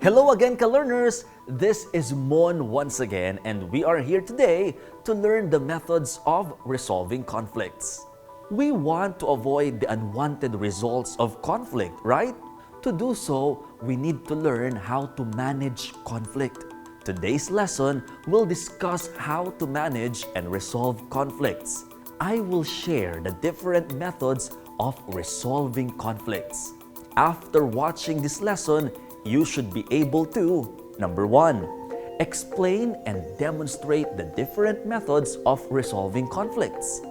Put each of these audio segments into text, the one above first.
Hello again, ka-learners! This is Mon once again, and we are here today to learn the methods of resolving conflicts. We want to avoid the unwanted results of conflict, right? To do so, we need to learn how to manage conflict. Today's lesson will discuss how to manage and resolve conflicts. I will share the different methods of resolving conflicts. After watching this lesson, you should be able to, number 1, explain and demonstrate the different methods of resolving conflicts.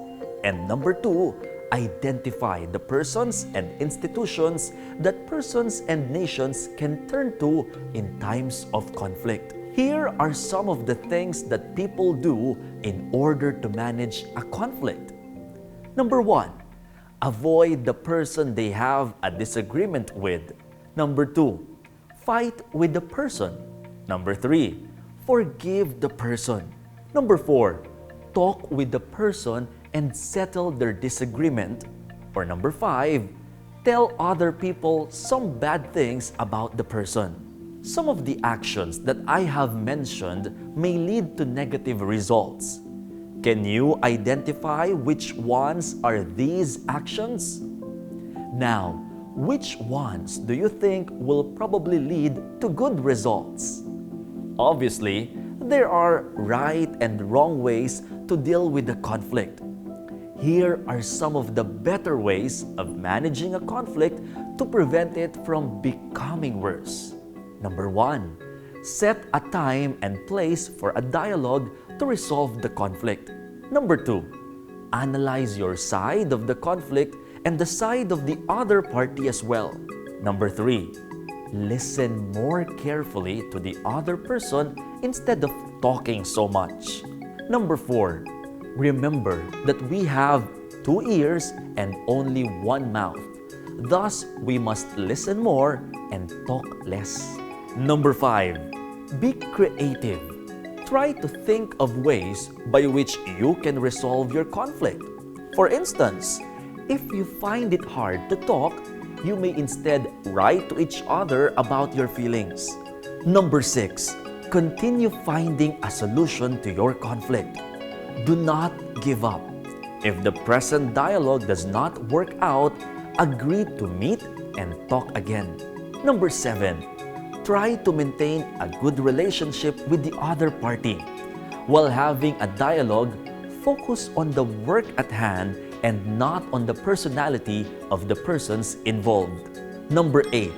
And number 2, identify the persons and institutions that persons and nations can turn to in times of conflict. Here are some of the things that people do in order to manage a conflict. Number 1, avoid the person they have a disagreement with. Number 2, fight with the person. Number 3, forgive the person. Number 4, talk with the person and settle their disagreement. Or number 5, tell other people some bad things about the person. Some of the actions that I have mentioned may lead to negative results. Can you identify which ones are these actions? Now, which ones do you think will probably lead to good results? Obviously, there are right and wrong ways to deal with the conflict. Here are some of the better ways of managing a conflict to prevent it from becoming worse. Number 1, set a time and place for a dialogue to resolve the conflict. Number 2, analyze your side of the conflict and the side of the other party as well. Number 3, listen more carefully to the other person instead of talking so much. Number 4, remember that we have 2 ears and only 1 mouth. Thus, we must listen more and talk less. Number 5, be creative. Try to think of ways by which you can resolve your conflict. For instance, if you find it hard to talk, you may instead write to each other about your feelings. Number 6, continue finding a solution to your conflict. Do not give up. If the present dialogue does not work out, agree to meet and talk again. Number 7, try to maintain a good relationship with the other party. While having a dialogue, focus on the work at hand and not on the personality of the persons involved. Number 8,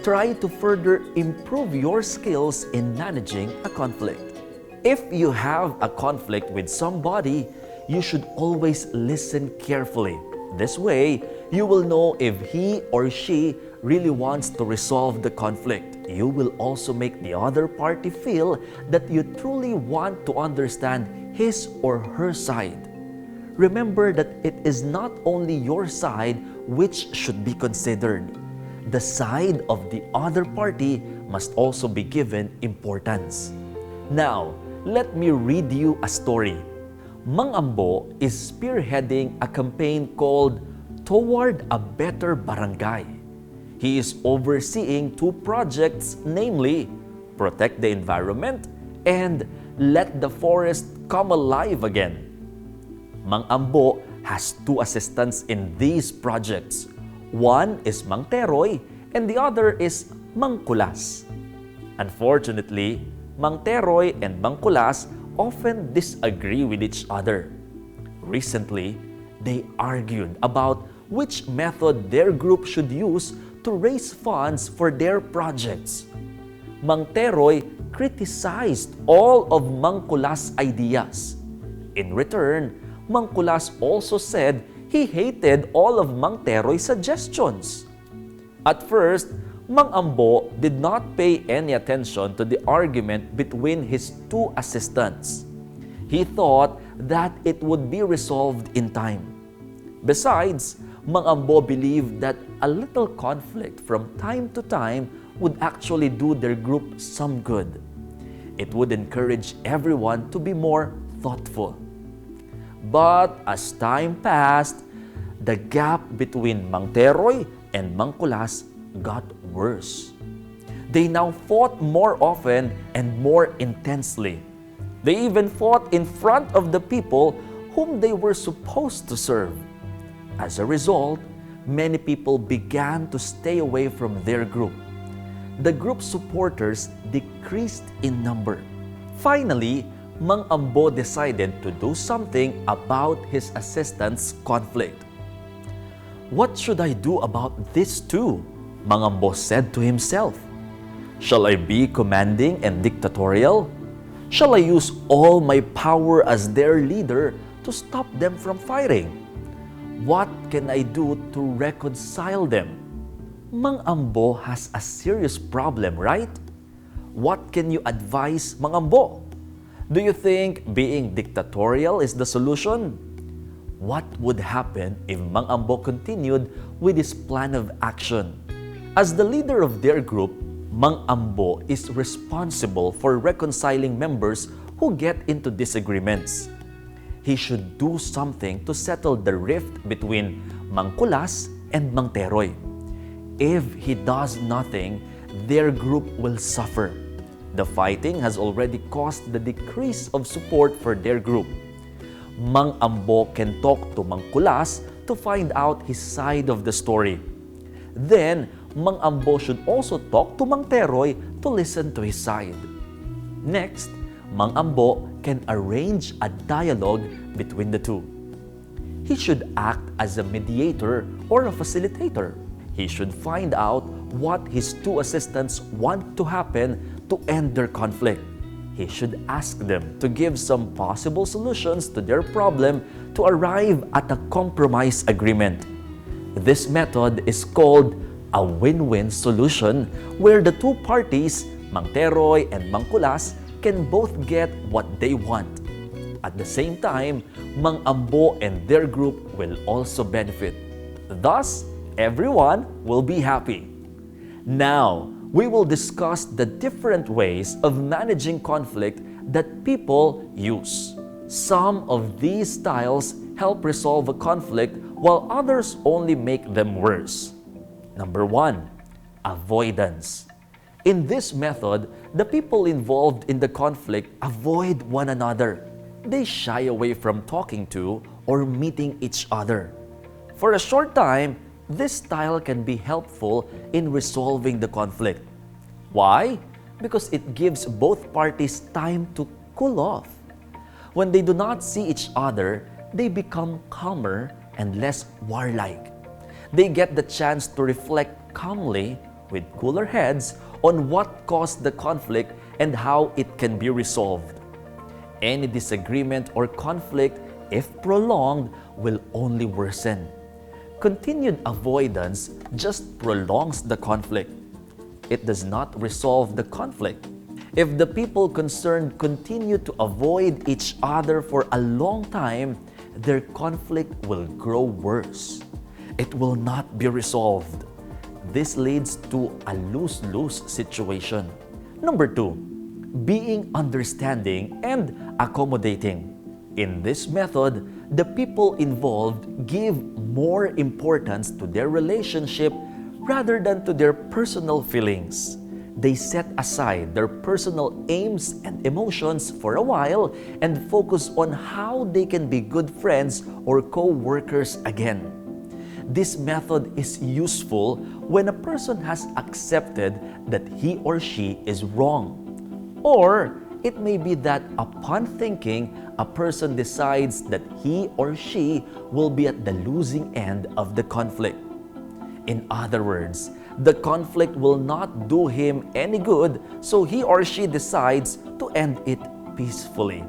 try to further improve your skills in managing a conflict. If you have a conflict with somebody, you should always listen carefully. This way, you will know if he or she really wants to resolve the conflict. You will also make the other party feel that you truly want to understand his or her side. Remember that it is not only your side which should be considered. The side of the other party must also be given importance. Now, let me read you a story. Mang Ambo is spearheading a campaign called Toward a Better Barangay. He is overseeing 2 projects, namely, Protect the Environment and Let the Forest Come Alive Again. Mang Ambo has 2 assistants in these projects. One is Mang Teroy and the other is Mang Kulas. Unfortunately, Mang Teroy and Mang Kulas often disagree with each other. Recently, they argued about which method their group should use to raise funds for their projects. Mang Teroy criticized all of Mang Kulas' ideas. In return, Mang Kulas also said he hated all of Mang Teroy's suggestions. At first, Mang Ambo did not pay any attention to the argument between his 2 assistants. He thought that it would be resolved in time. Besides, Mang Ambo believed that a little conflict from time to time would actually do their group some good. It would encourage everyone to be more thoughtful. But as time passed, the gap between Mang Teroy and Mang Kulas got worse. They now fought more often and more intensely. They even fought in front of the people whom they were supposed to serve. As a result, many people began to stay away from their group. The group's supporters decreased in number. Finally, Mang Ambo decided to do something about his assistant's conflict. "What should I do about this too?" Mang Ambo said to himself. "Shall I be commanding and dictatorial? Shall I use all my power as their leader to stop them from fighting? What can I do to reconcile them?" Mang Ambo has a serious problem, right? What can you advise Mang Ambo? Do you think being dictatorial is the solution? What would happen if Mang Ambo continued with his plan of action? As the leader of their group, Mang Ambo is responsible for reconciling members who get into disagreements. He should do something to settle the rift between Mang Kulas and Mang Teroy. If he does nothing, their group will suffer. The fighting has already caused the decrease of support for their group. Mang Ambo can talk to Mang Kulas to find out his side of the story. Then, Mang Ambo should also talk to Mang Teroy to listen to his side. Next, Mang Ambo can arrange a dialogue between the two. He should act as a mediator or a facilitator. He should find out what his two assistants want to happen to end their conflict. He should ask them to give some possible solutions to their problem to arrive at a compromise agreement. This method is called a win-win solution where the two parties, Mang Teroy and Mang Kulas, can both get what they want. At the same time, Mang Ambo and their group will also benefit. Thus, everyone will be happy. Now, we will discuss the different ways of managing conflict that people use. Some of these styles help resolve a conflict while others only make them worse. Number 1, avoidance. In this method, the people involved in the conflict avoid one another. They shy away from talking to or meeting each other. For a short time, this style can be helpful in resolving the conflict. Why? Because it gives both parties time to cool off. When they do not see each other, they become calmer and less warlike. They get the chance to reflect calmly with cooler heads on what caused the conflict and how it can be resolved. Any disagreement or conflict, if prolonged, will only worsen. Continued avoidance just prolongs the conflict. It does not resolve the conflict. If the people concerned continue to avoid each other for a long time, their conflict will grow worse. It will not be resolved. This leads to a lose-lose situation. Number 2, being understanding and accommodating. In this method, the people involved give more importance to their relationship rather than to their personal feelings. They set aside their personal aims and emotions for a while and focus on how they can be good friends or co-workers again. This method is useful when a person has accepted that he or she is wrong. Or it may be that upon thinking, a person decides that he or she will be at the losing end of the conflict. In other words, the conflict will not do him any good, so he or she decides to end it peacefully.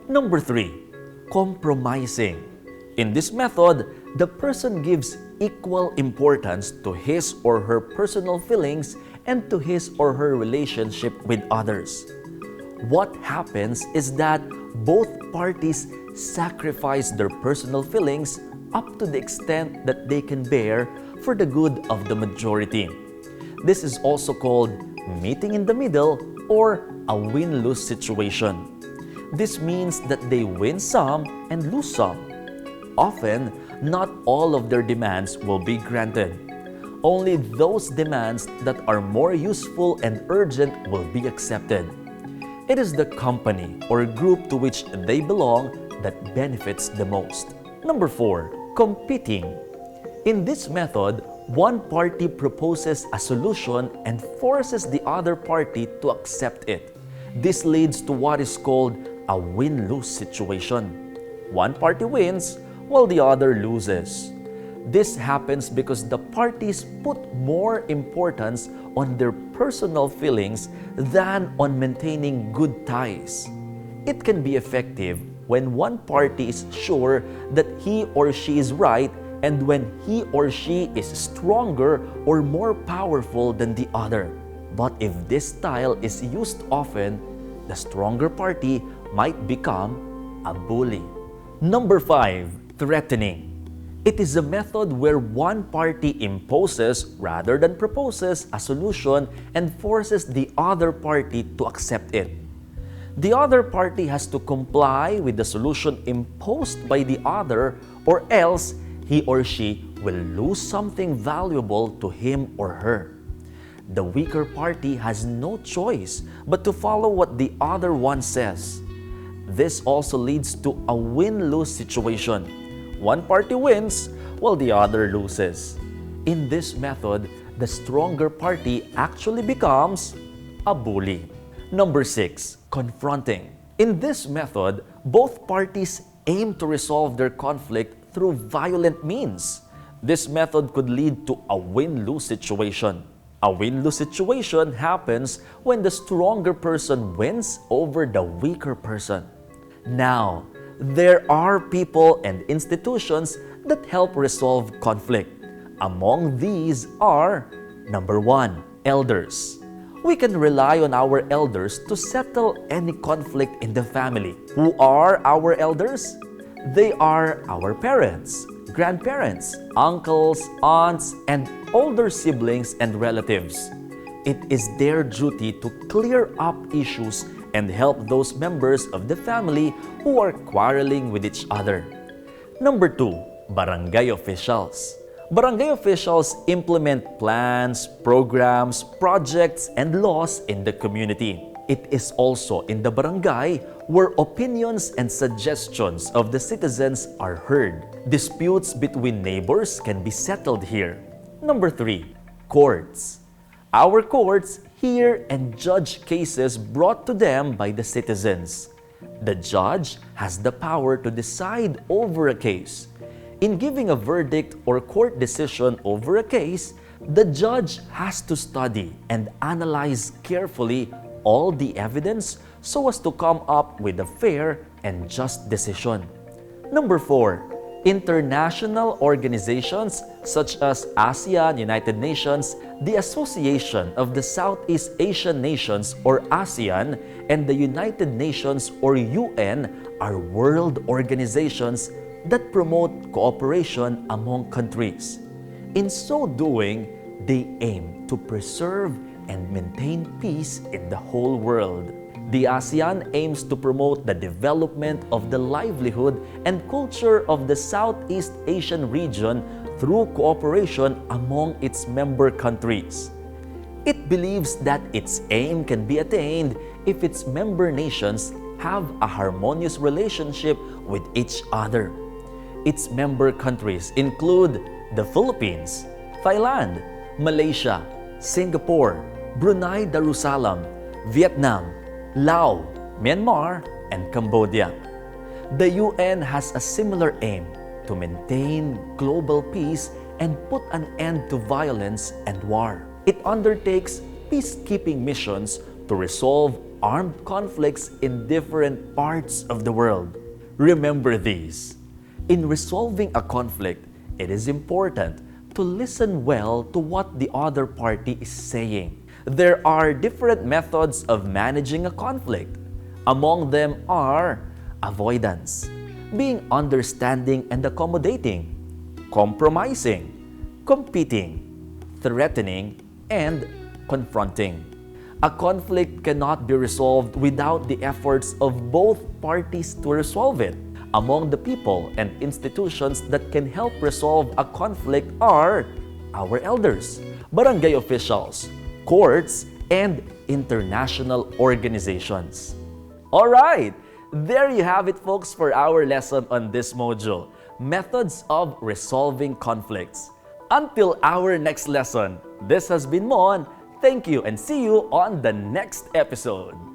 Number 3, compromising. In this method, the person gives equal importance to his or her personal feelings and to his or her relationship with others. What happens is that both parties sacrifice their personal feelings up to the extent that they can bear for the good of the majority. This is also called meeting in the middle or a win-lose situation. This means that they win some and lose some. Often, not all of their demands will be granted. Only those demands that are more useful and urgent will be accepted. It is the company or group to which they belong that benefits the most. Number 4, competing. In this method, one party proposes a solution and forces the other party to accept it. This leads to what is called a win-lose situation. One party wins while the other loses. This happens because the parties put more importance on their personal feelings than on maintaining good ties. It can be effective when one party is sure that he or she is right and when he or she is stronger or more powerful than the other. But if this style is used often, the stronger party might become a bully. Number 5, threatening. It is a method where one party imposes rather than proposes a solution and forces the other party to accept it. The other party has to comply with the solution imposed by the other, or else he or she will lose something valuable to him or her. The weaker party has no choice but to follow what the other one says. This also leads to a win-lose situation. One party wins while the other loses. In this method, the stronger party actually becomes a bully. Number 6, confronting. In this method, both parties aim to resolve their conflict through violent means. This method could lead to a win-lose situation. A win-lose situation happens when the stronger person wins over the weaker person. Now, there are people and institutions that help resolve conflict. Among these are, number 1, elders. We can rely on our elders to settle any conflict in the family. Who are our elders? They are our parents, grandparents, uncles, aunts, and older siblings and relatives. It is their duty to clear up issues and help those members of the family who are quarreling with each other. Number 2, barangay officials. Barangay officials implement plans, programs, projects, and laws in the community. It is also in the barangay where opinions and suggestions of the citizens are heard. Disputes between neighbors can be settled here. Number 3, courts. Our courts hear and judge cases brought to them by the citizens. The judge has the power to decide over a case. In giving a verdict or court decision over a case, the judge has to study and analyze carefully all the evidence so as to come up with a fair and just decision. Number 4, international organizations such as ASEAN, United Nations, the Association of the Southeast Asian Nations or ASEAN, and the United Nations or UN are world organizations that promote cooperation among countries. In so doing, they aim to preserve and maintain peace in the whole world. The ASEAN aims to promote the development of the livelihood and culture of the Southeast Asian region through cooperation among its member countries. It believes that its aim can be attained if its member nations have a harmonious relationship with each other. Its member countries include the Philippines, Thailand, Malaysia, Singapore, Brunei Darussalam, Vietnam, Laos, Myanmar, and Cambodia. The UN has a similar aim to maintain global peace and put an end to violence and war. It undertakes peacekeeping missions to resolve armed conflicts in different parts of the world. Remember these. In resolving a conflict, it is important to listen well to what the other party is saying. There are different methods of managing a conflict. Among them are avoidance, being understanding and accommodating, compromising, competing, threatening, and confronting. A conflict cannot be resolved without the efforts of both parties to resolve it. Among the people and institutions that can help resolve a conflict are our elders, barangay officials, courts, and international organizations. Alright, there you have it folks for our lesson on this module, Methods of Resolving Conflicts. Until our next lesson, this has been Mon. Thank you and see you on the next episode.